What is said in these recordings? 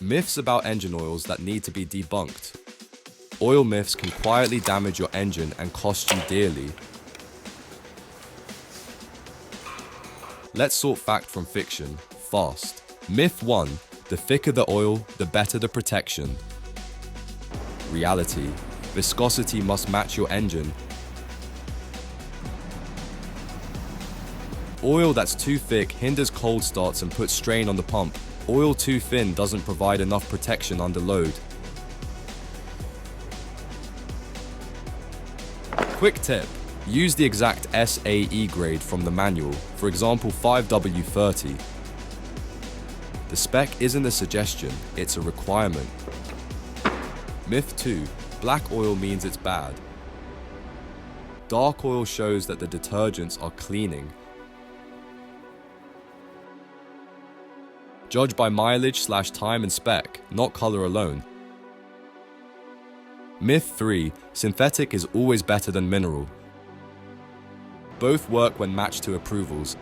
Myths about engine oils that need to be debunked. Oil myths can quietly damage your engine and cost you dearly. Let's sort fact from fiction, fast. Myth 1. The thicker the oil, the better the protection. Reality. Viscosity must match your engine. Oil that's too thick hinders cold starts and puts strain on the pump. Oil too thin doesn't provide enough protection under load. Quick tip. Use the exact SAE grade from the manual, for example 5W30. The spec isn't a suggestion, it's a requirement. Myth 2. Black oil means it's bad. Dark oil shows that the detergents are cleaning. Judge by mileage/time and spec, not color alone. Myth 3. Synthetic is always better than mineral. Both work when matched to approvals.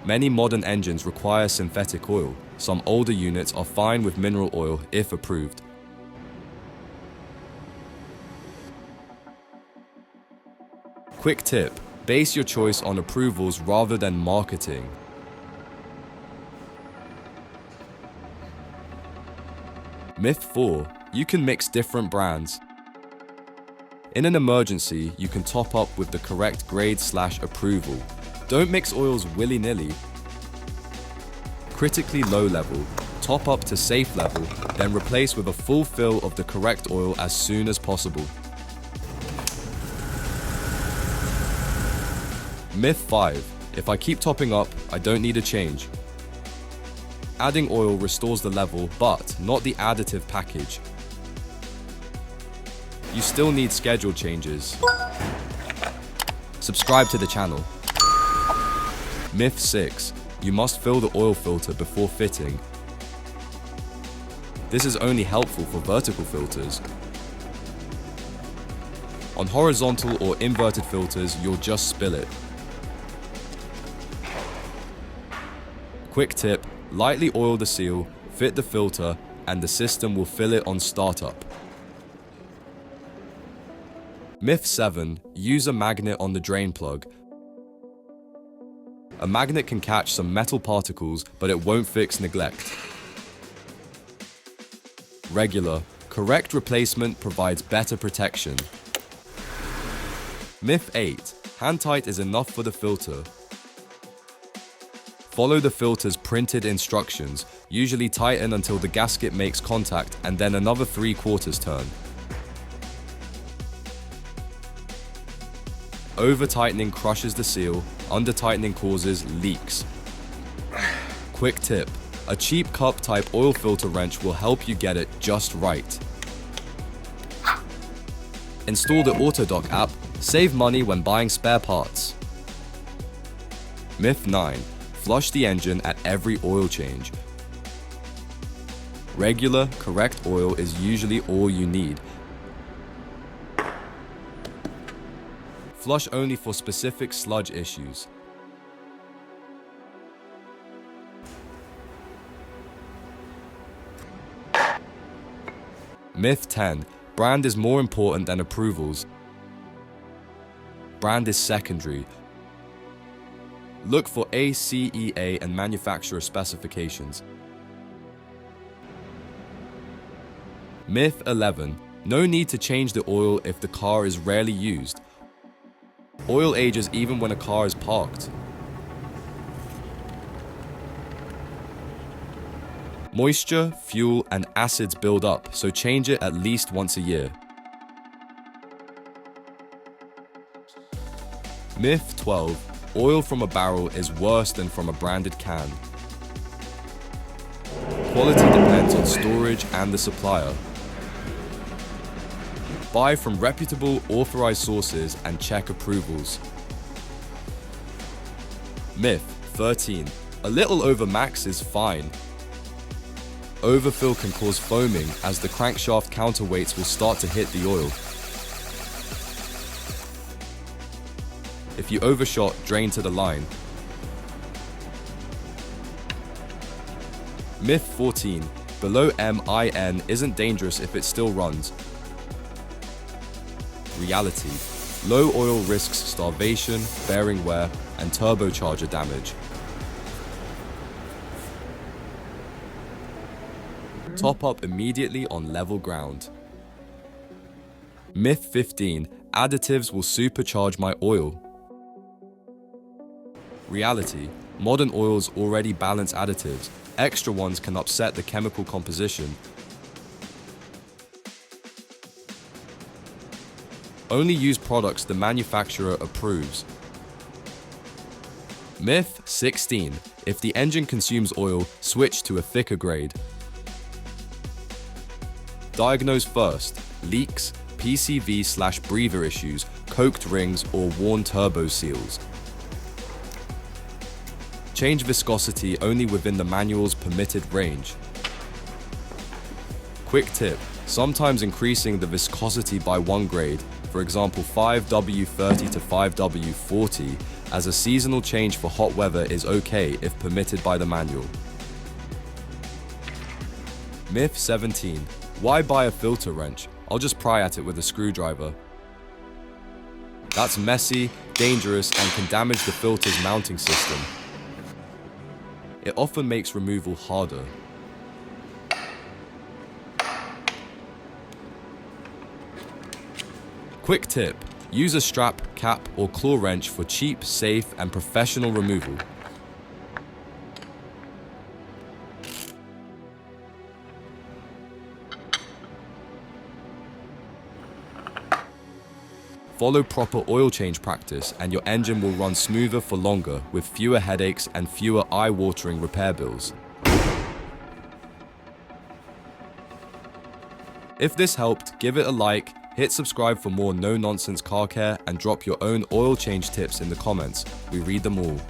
Many modern engines require synthetic oil. Some older units are fine with mineral oil if approved. Quick tip. Base your choice on approvals rather than marketing. Myth 4. You can mix different brands. In an emergency, you can top up with the correct grade/approval. Don't mix oils willy-nilly. Critically low level, top up to safe level, then replace with a full fill of the correct oil as soon as possible. Myth 5. If I keep topping up, I don't need a change. Adding oil restores the level, but not the additive package. You still need schedule changes. Subscribe to the channel. Myth 6. You must fill the oil filter before fitting. This is only helpful for vertical filters. On horizontal or inverted filters, you'll just spill it. Quick tip, lightly oil the seal, fit the filter, and the system will fill it on startup. Myth 7. Use a magnet on the drain plug. A magnet can catch some metal particles, but it won't fix neglect. Regular, correct replacement provides better protection. Myth 8. Hand tight is enough for the filter. Follow the filter's printed instructions, usually tighten until the gasket makes contact and then another 3/4 turn. Over-tightening crushes the seal, under-tightening causes leaks. Quick tip, a cheap cup-type oil filter wrench will help you get it just right. Install the Autodoc app, save money when buying spare parts. Myth 9. Flush the engine at every oil change. Regular, correct oil is usually all you need. Flush only for specific sludge issues. Myth 10. Brand is more important than approvals. Brand is secondary. Look for ACEA and manufacturer specifications. Myth 11. No need to change the oil if the car is rarely used. Oil ages even when a car is parked. Moisture, fuel, and acids build up, so change it at least once a year. Myth 12. Oil from a barrel is worse than from a branded can. Quality depends on storage and the supplier. Buy from reputable, authorized sources and check approvals. Myth 13. A little over max is fine. Overfill can cause foaming as the crankshaft counterweights will start to hit the oil. If you overshot, drain to the line. Myth 14. Below MIN isn't dangerous if it still runs. Reality. Low oil risks starvation, bearing wear, and turbocharger damage. Top up immediately on level ground. Myth 15. Additives will supercharge my oil. Reality. Modern oils already balance additives. Extra ones can upset the chemical composition. Only use products the manufacturer approves. Myth 16. If the engine consumes oil, switch to a thicker grade. Diagnose first: leaks, PCV/breather issues, coked rings, or worn turbo seals. Change viscosity only within the manual's permitted range. Quick tip: sometimes increasing the viscosity by 1 grade, for example 5W30 to 5W40, as a seasonal change for hot weather is okay if permitted by the manual. Myth 17. Why buy a filter wrench? I'll just pry at it with a screwdriver. That's messy, dangerous, and can damage the filter's mounting system. It often makes removal harder. Quick tip: use a strap, cap, or claw wrench for cheap, safe, and professional removal. Follow proper oil change practice and your engine will run smoother for longer with fewer headaches and fewer eye-watering repair bills. If this helped, give it a like, hit subscribe for more no-nonsense car care, and drop your own oil change tips in the comments. We read them all.